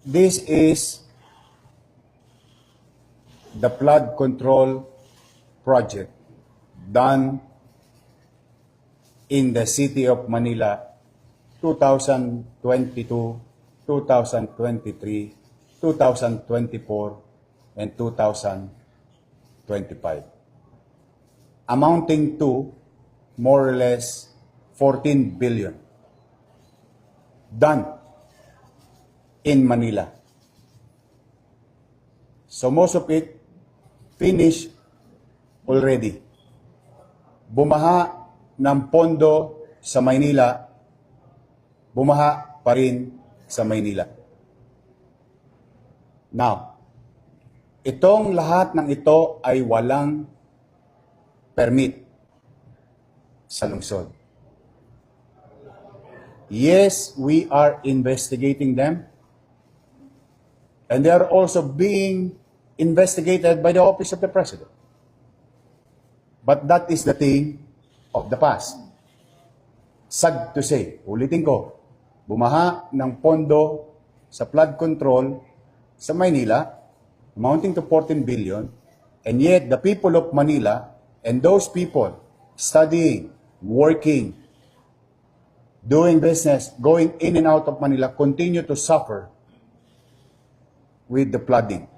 This is the flood control project done in the city of Manila 2022, 2023, 2024, and 2025, amounting to more or less 14 billion done in Manila. So most of it finished already. Bumaha ng pondo sa Maynila, bumaha pa rin sa Maynila. Now, itong lahat ng ito ay walang permit sa lungsod. Yes, we are investigating them. And they are also being investigated by the Office of the President. But that is the thing of the past. Sad to say, ulitin ko, bumaha ng pondo sa flood control sa Maynila, amounting to 14 billion, and yet the people of Manila and those people studying, working, doing business, going in and out of Manila continue to suffer with the flooding.